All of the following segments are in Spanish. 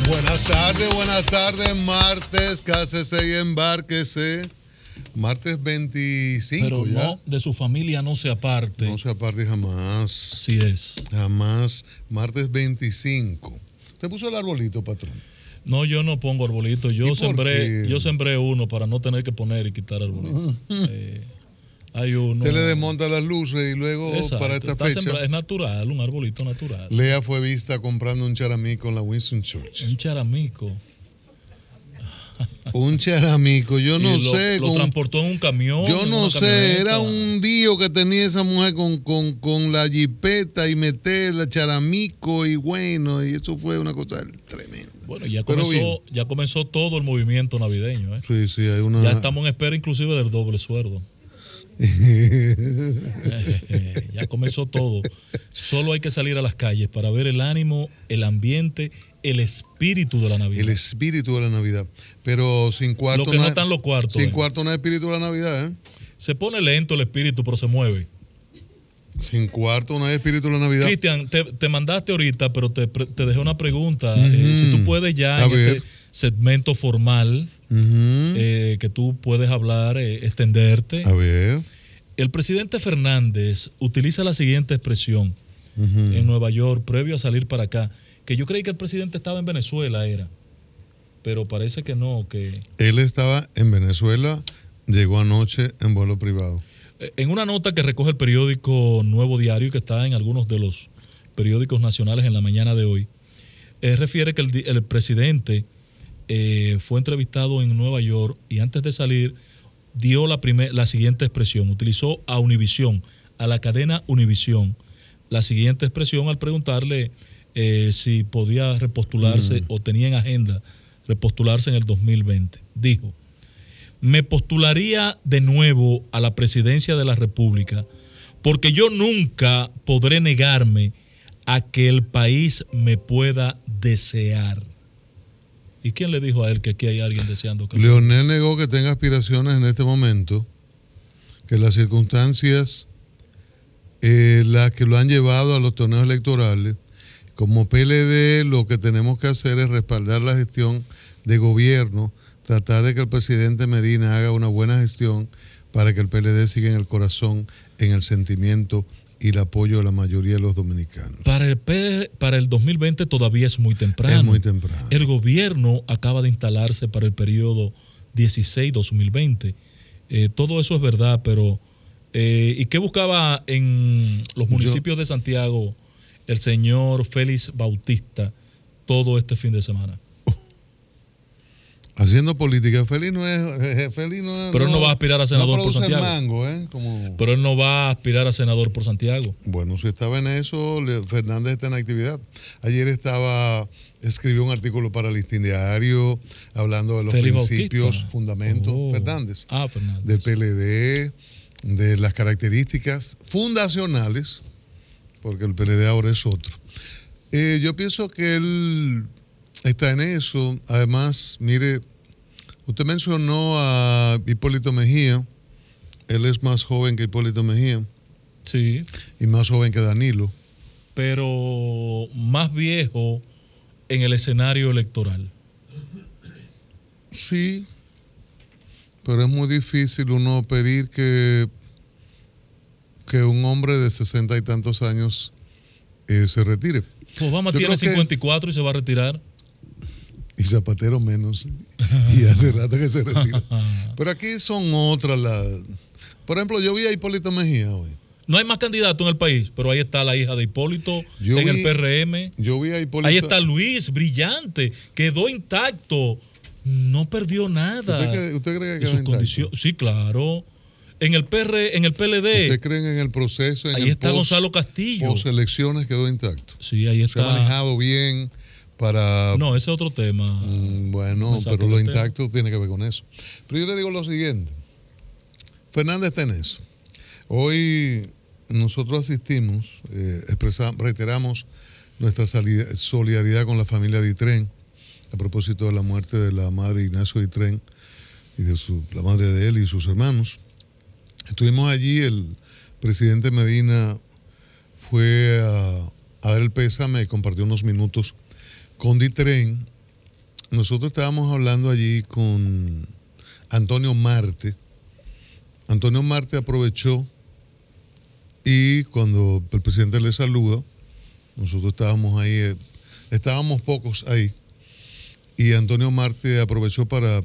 Buenas tardes, martes, cásese y embárquese. Martes 25 pero ya. no, de su familia no se aparte. No se aparte jamás. Sí es. Jamás. Martes 25. ¿Usted puso el arbolito, patrón? No, yo no pongo arbolito. Yo qué? sembré uno para no tener que poner y quitar arbolito. Hay uno. Usted le desmonta las luces y luego Exacto, para esta fecha. Es natural, un arbolito natural. Lea fue vista comprando un charamico en la Winston Church. Un charamico. Un charamico, yo no sé. Lo transportó en un camión. Yo no sé, era un lío que tenía esa mujer con la jipeta y meter la charamico y bueno, y eso fue una cosa tremenda. Bueno, ya comenzó todo el movimiento navideño. Sí, hay una... Ya estamos en espera inclusive del doble sueldo. Ya comenzó todo. Solo hay que salir a las calles para ver el ánimo, el ambiente, el espíritu de la Navidad. El espíritu de la Navidad. Pero sin cuarto. Lo que no están los cuartos. Sin cuarto no hay espíritu de la Navidad, ¿eh? Se pone lento el espíritu, pero se mueve. Sin cuarto no hay espíritu de la Navidad. Cristian, te mandaste ahorita, pero te dejé una pregunta. Si tú puedes ya en este segmento formal, que tú puedes hablar, extenderte. A ver. El presidente Fernández utiliza la siguiente expresión en Nueva York, previo a salir para acá, que yo creí que el presidente estaba en Venezuela, pero parece que no. Que él estaba en Venezuela, llegó anoche en vuelo privado. En una nota que recoge el periódico Nuevo Diario y que está en algunos de los periódicos nacionales en la mañana de hoy, refiere que el presidente fue entrevistado en Nueva York y antes de salir dio la siguiente expresión. Utilizó a Univisión, a la cadena Univisión, la siguiente expresión al preguntarle si podía repostularse o tenía en agenda repostularse en el 2020. Dijo: me postularía de nuevo a la presidencia de la República porque yo nunca podré negarme a que el país me pueda desear. ¿Y quién le dijo a él que aquí hay alguien deseando? Leonel negó que tenga aspiraciones en este momento, que las circunstancias las que lo han llevado a los torneos electorales, como PLD lo que tenemos que hacer es respaldar la gestión de gobierno, tratar de que el presidente Medina haga una buena gestión para que el PLD siga en el corazón, en el sentimiento y el apoyo de la mayoría de los dominicanos. Para el 2020 todavía es muy temprano. Es muy temprano. El gobierno acaba de instalarse para el periodo 16-2020. Todo eso es verdad, pero ¿y qué buscaba en los municipios de Santiago el señor Félix Bautista todo este fin de semana? Haciendo política. Félix no es. Pero él no va a aspirar a senador no por Santiago. Mango, Pero él no va a aspirar a senador por Santiago. Bueno, si estaba en eso, Fernández está en actividad. Ayer escribió un artículo para el Listín Diario hablando de los Félix principios, Bautista. fundamentos. Fernández. Fernández. Del PLD, de las características fundacionales, porque el PLD ahora es otro. Yo pienso que él está en eso. Además, mire, usted mencionó a Hipólito Mejía. Él es más joven que Hipólito Mejía. Sí. Y más joven que Danilo. Pero más viejo en el escenario electoral. Sí. Pero es muy difícil uno pedir que un hombre de 60 y tantos años se retire. Pues Obama tiene 54 y se va a retirar. Y Zapatero menos. Y hace rato que se retira. Pero aquí son otras las... Por ejemplo, yo vi a Hipólito Mejía hoy. No hay más candidatos en el país, pero ahí está la hija de Hipólito el PRM. Yo vi a Hipólito. Ahí está Luis, brillante, quedó intacto, no perdió nada. ¿Usted cree que quedó intacto? Sí, claro. En el PLD. ¿Usted cree en el proceso? Ahí está Gonzalo Castillo. Post elecciones quedó intacto. Sí, ahí está. Se ha manejado bien para... No, ese es otro tema. Bueno, pero lo intacto tiene que ver con eso. Pero yo le digo lo siguiente. Fernández está en eso. Hoy nosotros asistimos, reiteramos nuestra solidaridad con la familia Ditren a propósito de la muerte de la madre Ignacio Ditren y de la madre de él y sus hermanos. Estuvimos allí, el presidente Medina fue a dar el pésame y compartió unos minutos con Ditren nosotros estábamos hablando allí con Antonio Marte. Antonio Marte aprovechó y cuando el presidente le saluda, nosotros estábamos ahí, estábamos pocos ahí, y Antonio Marte aprovechó para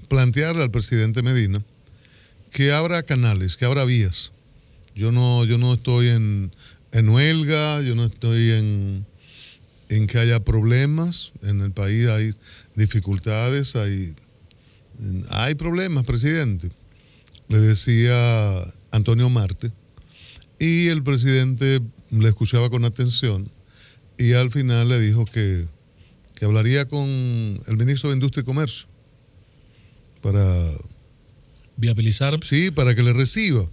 plantearle al presidente Medina que abra canales, que abra vías. Yo no estoy en huelga, yo no estoy en que haya problemas. En el país hay dificultades, hay problemas, presidente, le decía Antonio Marte. Y el presidente le escuchaba con atención y al final le dijo que hablaría con el ministro de Industria y Comercio para viabilizar. Sí, para que le reciba.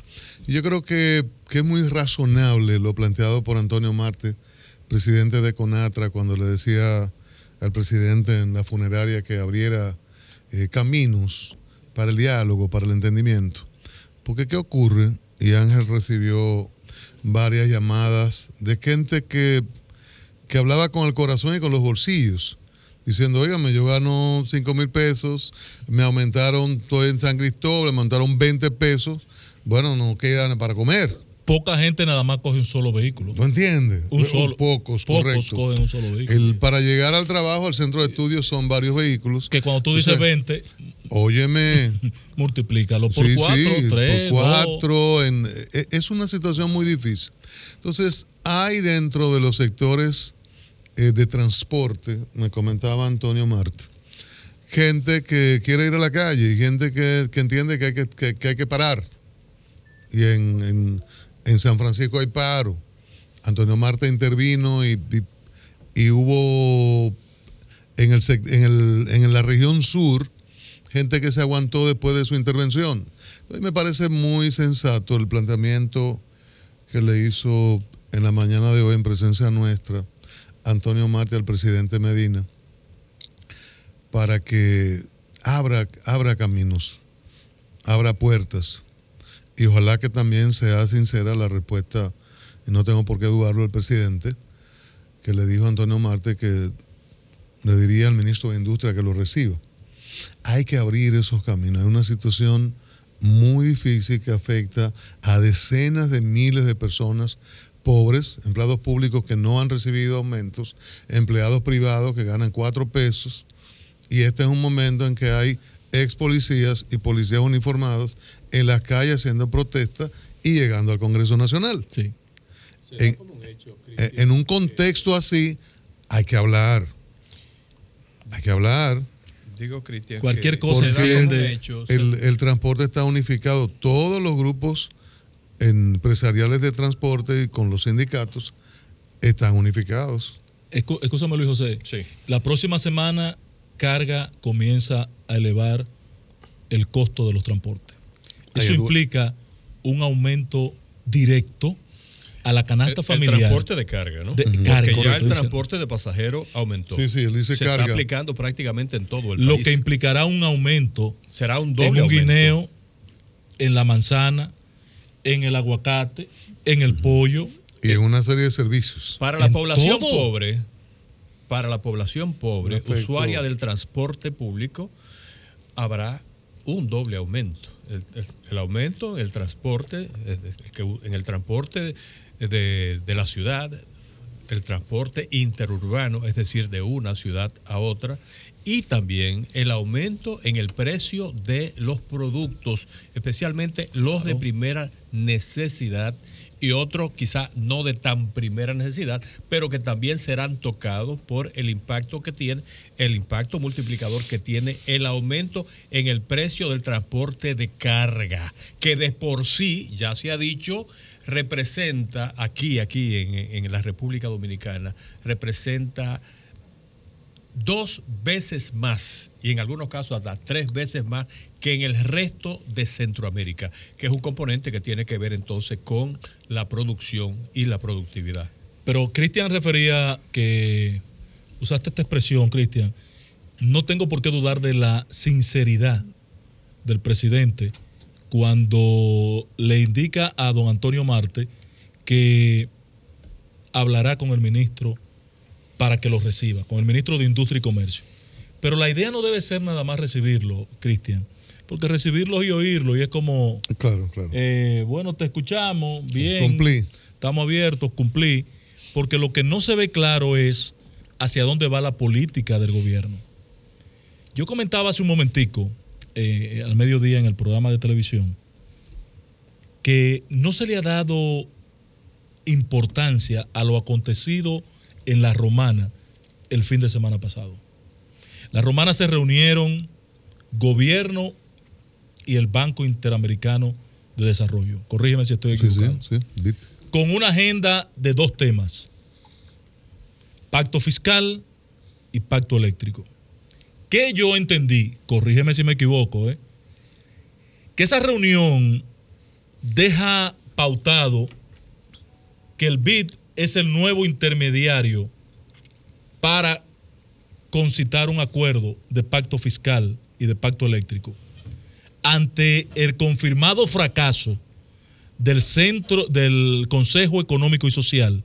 Y yo creo que es muy razonable lo planteado por Antonio Marte, presidente de CONATRA, cuando le decía al presidente en la funeraria que abriera caminos para el diálogo, para el entendimiento. Porque ¿qué ocurre? Y Ángel recibió varias llamadas de gente que hablaba con el corazón y con los bolsillos, diciendo, óigame, yo gano 5,000 pesos, me aumentaron, estoy en San Cristóbal, me aumentaron 20 pesos, bueno, no quedan para comer. Poca gente nada más coge un solo vehículo. ¿No entiendes? Pocos cogen un solo vehículo. Para llegar al trabajo, al centro de estudios, son varios vehículos. Que cuando tú dices 20, óyeme, multiplícalo por 4, 3, por 4. Es una situación muy difícil. Entonces, hay dentro de los sectores de transporte, me comentaba Antonio Marte, gente que quiere ir a la calle y gente que entiende que hay que parar. Y en San Francisco hay paro. Antonio Marte intervino y hubo en la región sur gente que se aguantó después de su intervención. Entonces me parece muy sensato el planteamiento que le hizo en la mañana de hoy en presencia nuestra Antonio Marte al presidente Medina para que abra caminos, abra puertas. Y ojalá que también sea sincera la respuesta, y no tengo por qué dudarlo, el presidente, que le dijo a Antonio Marte que le diría al ministro de Industria que lo reciba. Hay que abrir esos caminos. Es una situación muy difícil que afecta a decenas de miles de personas pobres, empleados públicos que no han recibido aumentos, empleados privados que ganan 4 pesos, y este es un momento en que hay ex policías y policías uniformados en las calles haciendo protestas y llegando al Congreso Nacional. Sí. En un contexto así hay que hablar. Hay que hablar. Digo, Cristian, cualquier cosa el transporte está unificado. Todos los grupos empresariales de transporte y con los sindicatos están unificados. Escúchame, Luis José. Sí. La próxima semana Carga comienza a elevar el costo de los transportes. Eso implica un aumento directo a la canasta familiar. El transporte de carga, ¿no? Carga, porque ya el transporte de pasajeros aumentó. Sí, él dice se carga. está aplicando prácticamente en todo el país. Lo que implicará un aumento. Será un doble en un aumento. guineo, en la manzana, en el aguacate, en el pollo. Y en una serie de servicios. Para la población todo. pobre, usuaria del transporte público, habrá un doble aumento. El aumento en el transporte, en el transporte de la ciudad, el transporte interurbano, es decir, de una ciudad a otra, y también el aumento en el precio de los productos, especialmente los de primera necesidad y otros quizá no de tan primera necesidad, pero que también serán tocados por el impacto que tiene, el impacto multiplicador que tiene el aumento en el precio del transporte de carga, que de por sí, ya se ha dicho, representa aquí en la República Dominicana, representa 2 veces más, y en algunos casos hasta 3 veces más que en el resto de Centroamérica, que es un componente que tiene que ver entonces con la producción y la productividad. Pero Cristian refería que, usaste esta expresión, Cristian, no tengo por qué dudar de la sinceridad del presidente cuando le indica a don Antonio Marte que hablará con el ministro para que lo reciba, con el ministro de Industria y Comercio. Pero la idea no debe ser nada más recibirlo, Cristian, porque recibirlo y oírlo, y es como, claro. Bueno, te escuchamos, bien, Cumplí. Estamos abiertos, cumplí, porque lo que no se ve claro es hacia dónde va la política del gobierno. Yo comentaba hace un momentico, al mediodía en el programa de televisión, que no se le ha dado importancia a lo acontecido en La Romana el fin de semana pasado. La Romana se reunieron gobierno y el Banco Interamericano de Desarrollo. Corrígeme si estoy equivocado. Sí. Con una agenda de 2 temas: pacto fiscal y pacto eléctrico. Que yo entendí, corrígeme si me equivoco, que esa reunión deja pautado que el BID es el nuevo intermediario para concitar un acuerdo de pacto fiscal y de pacto eléctrico ante el confirmado fracaso del Consejo Económico y Social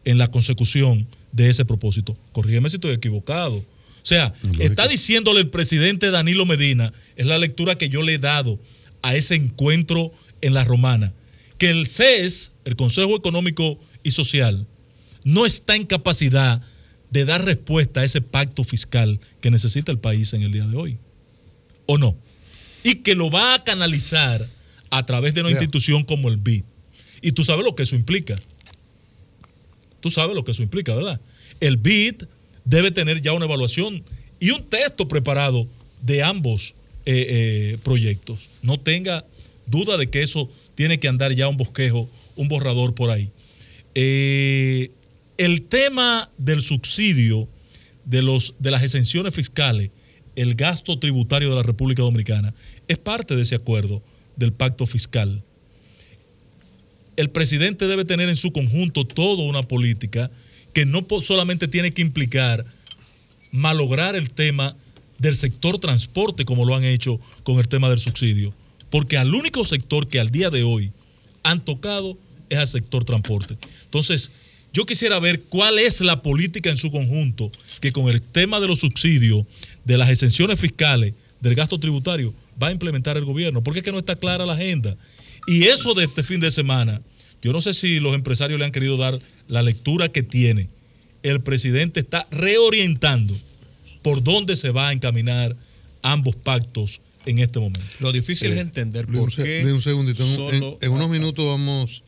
en la consecución de ese propósito. Corrígeme si estoy equivocado. O sea, está diciéndole el presidente Danilo Medina, es la lectura que yo le he dado a ese encuentro en La Romana, que el CES, el Consejo Económico y Social, no está en capacidad de dar respuesta a ese pacto fiscal que necesita el país en el día de hoy. ¿O no? Y que lo va a canalizar a través de una institución como el BID. Y tú sabes lo que eso implica. Tú sabes lo que eso implica, ¿verdad? El BID debe tener ya una evaluación y un texto preparado de ambos proyectos. No tenga duda de que eso tiene que andar ya un bosquejo, un borrador por ahí. El tema del subsidio de las exenciones fiscales, el gasto tributario de la República Dominicana, es parte de ese acuerdo del pacto fiscal. El presidente debe tener en su conjunto toda una política que no solamente tiene que implicar malograr el tema del sector transporte como lo han hecho con el tema del subsidio, porque al único sector que al día de hoy han tocado es al sector transporte. Entonces, yo quisiera ver cuál es la política en su conjunto que con el tema de los subsidios, de las exenciones fiscales, del gasto tributario, va a implementar el gobierno, porque es que no está clara la agenda. Y eso de este fin de semana, yo no sé si los empresarios le han querido dar la lectura que tiene. El presidente está reorientando por dónde se va a encaminar ambos pactos en este momento. Lo difícil es entender por qué. Un segundito, en unos minutos vamos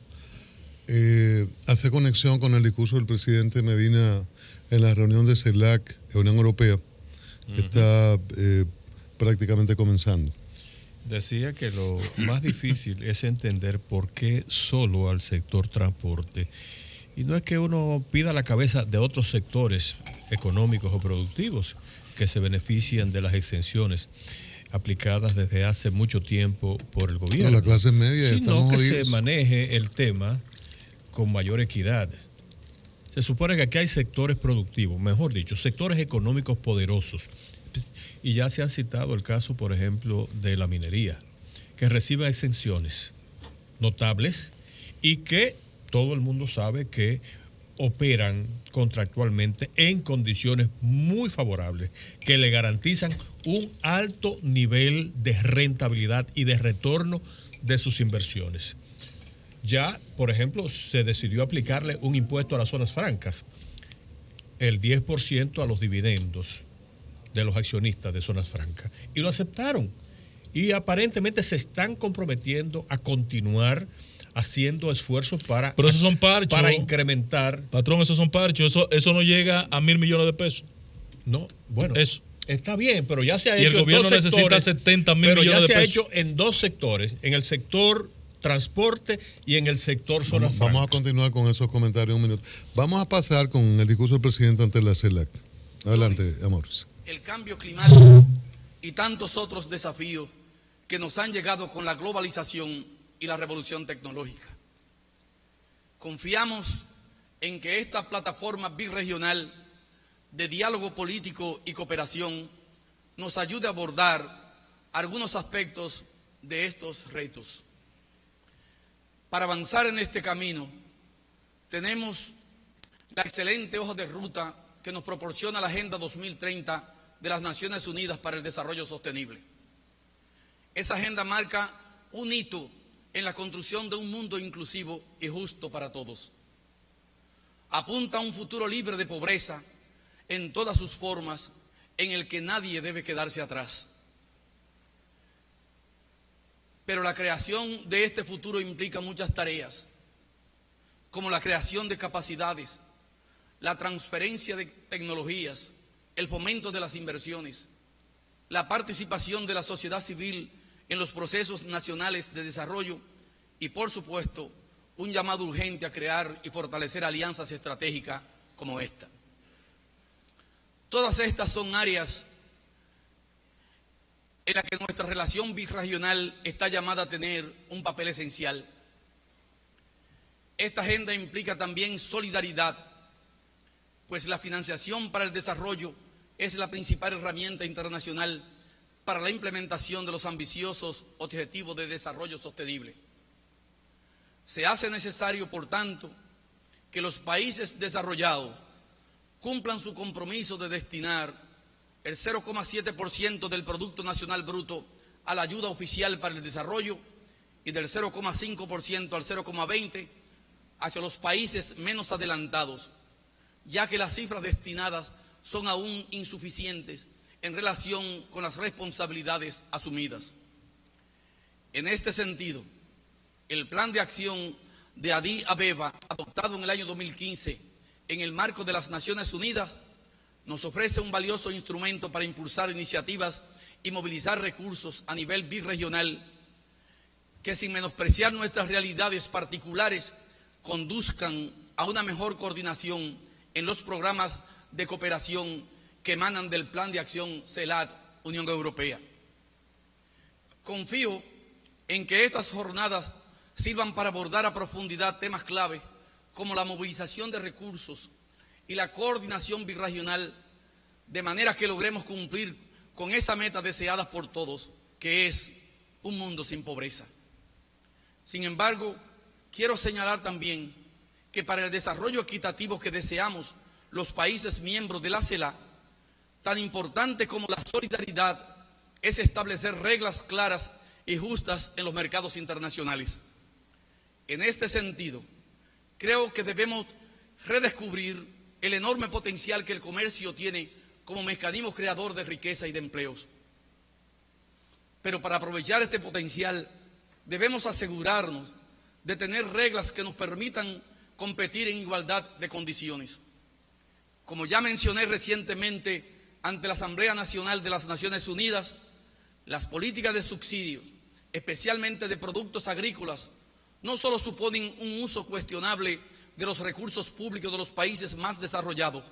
a hacer conexión con el discurso del presidente Medina en la reunión de CELAC, Unión Europea, que está prácticamente comenzando. Decía que lo más difícil es entender por qué solo al sector transporte. Y no es que uno pida la cabeza de otros sectores económicos o productivos que se benefician de las exenciones aplicadas desde hace mucho tiempo por el gobierno. No, la clase media, sino que se maneje el tema con mayor equidad. Se supone que aquí hay sectores productivos, mejor dicho, sectores económicos poderosos. Y ya se han citado el caso, por ejemplo, de la minería, que recibe exenciones notables y que todo el mundo sabe que operan contractualmente en condiciones muy favorables, que le garantizan un alto nivel de rentabilidad y de retorno de sus inversiones. Ya, por ejemplo, se decidió aplicarle un impuesto a las zonas francas, el 10% a los dividendos de los accionistas de zonas francas, y lo aceptaron. Y aparentemente se están comprometiendo a continuar haciendo esfuerzos para, pero esos son parchos, para incrementar. Patrón, esos son parchos, eso no llega a 1.000 millones de pesos. No, bueno, eso está bien, pero ya se ha y hecho. El gobierno en dos necesita sectores, 70 mil millones de pesos. Pero ya se ha hecho en 2 sectores, en el sector transporte y en el sector zonas francas. Vamos a continuar con esos comentarios un minuto. Vamos a pasar con el discurso del presidente ante la CELAC. Adelante, Amores. El cambio climático y tantos otros desafíos que nos han llegado con la globalización y la revolución tecnológica. Confiamos en que esta plataforma birregional de diálogo político y cooperación nos ayude a abordar algunos aspectos de estos retos. Para avanzar en este camino, tenemos la excelente hoja de ruta que nos proporciona la Agenda 2030 de las Naciones Unidas para el Desarrollo Sostenible. Esa agenda marca un hito en la construcción de un mundo inclusivo y justo para todos. Apunta a un futuro libre de pobreza en todas sus formas, en el que nadie debe quedarse atrás. Pero la creación de este futuro implica muchas tareas, como la creación de capacidades, la transferencia de tecnologías, el fomento de las inversiones, la participación de la sociedad civil en los procesos nacionales de desarrollo y, por supuesto, un llamado urgente a crear y fortalecer alianzas estratégicas como esta. Todas estas son áreas en las que nuestra relación birregional está llamada a tener un papel esencial. Esta agenda implica también solidaridad, pues la financiación para el desarrollo es la principal herramienta internacional para la implementación de los ambiciosos objetivos de desarrollo sostenible. Se hace necesario, por tanto, que los países desarrollados cumplan su compromiso de destinar el 0,7% del Producto Nacional Bruto a la ayuda oficial para el desarrollo y del 0,5% al 0,20% hacia los países menos adelantados, ya que las cifras destinadas son aún insuficientes en relación con las responsabilidades asumidas. En este sentido, el Plan de Acción de Addis Abeba, adoptado en el año 2015 en el marco de las Naciones Unidas, nos ofrece un valioso instrumento para impulsar iniciativas y movilizar recursos a nivel birregional que, sin menospreciar nuestras realidades particulares, conduzcan a una mejor coordinación en los programas de cooperación que emanan del Plan de Acción CELAC, Unión Europea. Confío en que estas jornadas sirvan para abordar a profundidad temas clave como la movilización de recursos y la coordinación birregional, de manera que logremos cumplir con esa meta deseada por todos, que es un mundo sin pobreza. Sin embargo, quiero señalar también que para el desarrollo equitativo que deseamos los países miembros de la CELAC, tan importante como la solidaridad es establecer reglas claras y justas en los mercados internacionales. En este sentido, creo que debemos redescubrir el enorme potencial que el comercio tiene como mecanismo creador de riqueza y de empleos. Pero para aprovechar este potencial, debemos asegurarnos de tener reglas que nos permitan competir en igualdad de condiciones. Como ya mencioné recientemente ante la Asamblea Nacional de las Naciones Unidas, las políticas de subsidios, especialmente de productos agrícolas, no solo suponen un uso cuestionable de los recursos públicos de los países más desarrollados,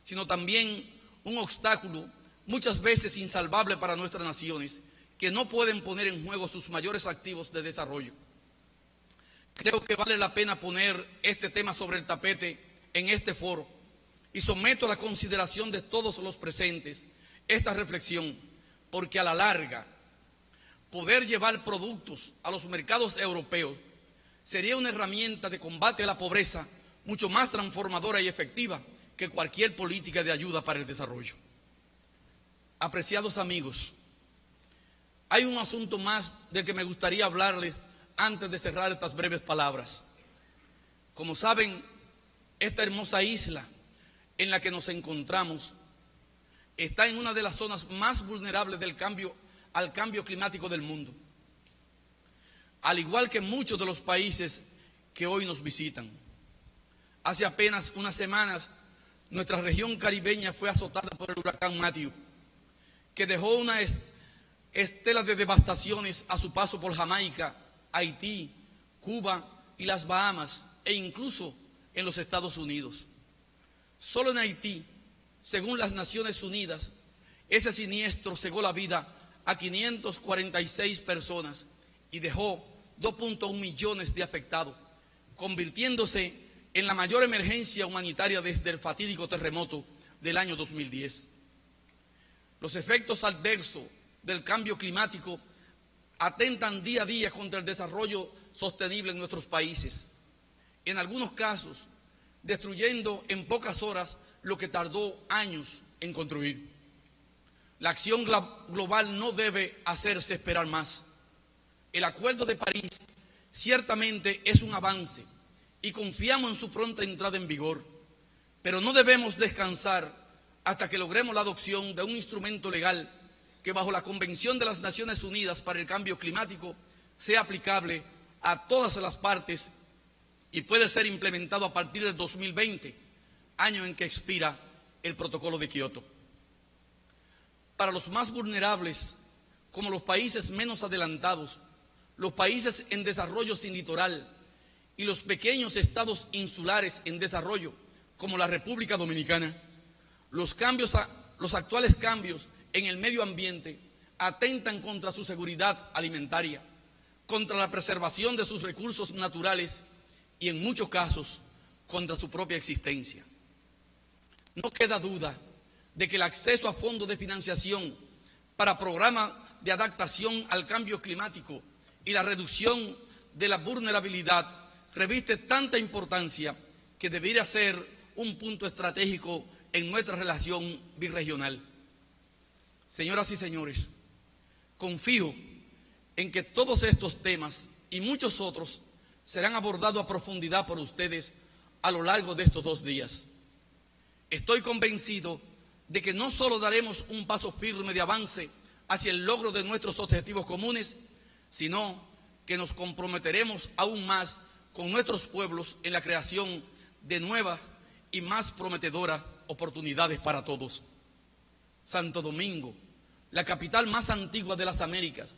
sino también un obstáculo muchas veces insalvable para nuestras naciones, que no pueden poner en juego sus mayores activos de desarrollo. Creo que vale la pena poner este tema sobre el tapete en este foro y someto a la consideración de todos los presentes esta reflexión, porque a la larga, poder llevar productos a los mercados europeos sería una herramienta de combate a la pobreza mucho más transformadora y efectiva que cualquier política de ayuda para el desarrollo. Apreciados amigos, hay un asunto más del que me gustaría hablarles antes de cerrar estas breves palabras. Como saben, esta hermosa isla en la que nos encontramos está en una de las zonas más vulnerables al cambio climático del mundo, al igual que muchos de los países que hoy nos visitan. Hace apenas unas semanas, nuestra región caribeña fue azotada por el huracán Matthew, que dejó una estela de devastaciones a su paso por Jamaica, Haití, Cuba y las Bahamas, e incluso en los Estados Unidos. Solo en Haití, según las Naciones Unidas, ese siniestro cegó la vida a 546 personas y dejó 2.1 millones de afectados, convirtiéndose en la mayor emergencia humanitaria desde el fatídico terremoto del año 2010. Los efectos adversos del cambio climático atentan día a día contra el desarrollo sostenible en nuestros países, en algunos casos destruyendo en pocas horas lo que tardó años en construir. La acción global no debe hacerse esperar más. El Acuerdo de París ciertamente es un avance y confiamos en su pronta entrada en vigor, pero no debemos descansar hasta que logremos la adopción de un instrumento legal que bajo la Convención de las Naciones Unidas para el Cambio Climático sea aplicable a todas las partes y puede ser implementado a partir de 2020, año en que expira el Protocolo de Kioto. Para los más vulnerables, como los países menos adelantados, los países en desarrollo sin litoral y los pequeños estados insulares en desarrollo, como la República Dominicana, los actuales cambios en el medio ambiente atentan contra su seguridad alimentaria, contra la preservación de sus recursos naturales y en muchos casos contra su propia existencia. No queda duda de que el acceso a fondos de financiación para programas de adaptación al cambio climático y la reducción de la vulnerabilidad reviste tanta importancia que debería ser un punto estratégico en nuestra relación birregional. Señoras y señores, confío en que todos estos temas y muchos otros serán abordados a profundidad por ustedes a lo largo de estos 2 días. Estoy convencido de que no solo daremos un paso firme de avance hacia el logro de nuestros objetivos comunes, sino que nos comprometeremos aún más con nuestros pueblos en la creación de nuevas y más prometedoras oportunidades para todos. Santo Domingo, la capital más antigua de las Américas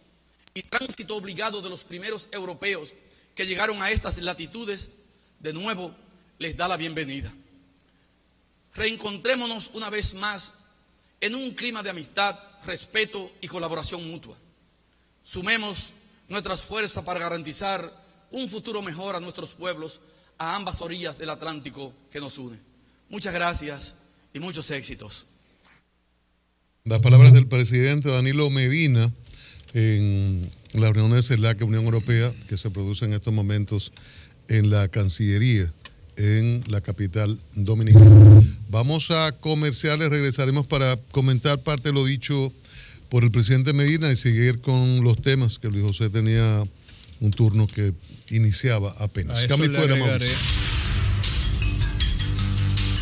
y tránsito obligado de los primeros europeos que llegaron a estas latitudes, de nuevo les da la bienvenida. Reencontrémonos una vez más en un clima de amistad, respeto y colaboración mutua. Sumemos nuestras fuerzas para garantizar un futuro mejor a nuestros pueblos a ambas orillas del Atlántico que nos une. Muchas gracias y muchos éxitos. Las palabras del presidente Danilo Medina en la reunión de CELAC, Unión Europea, que se produce en estos momentos en la Cancillería, en la capital dominicana. Vamos a comerciales, regresaremos para comentar parte de lo dicho por el presidente Medina y seguir con los temas que Luis José tenía un turno que iniciaba apenas. A eso le agregaré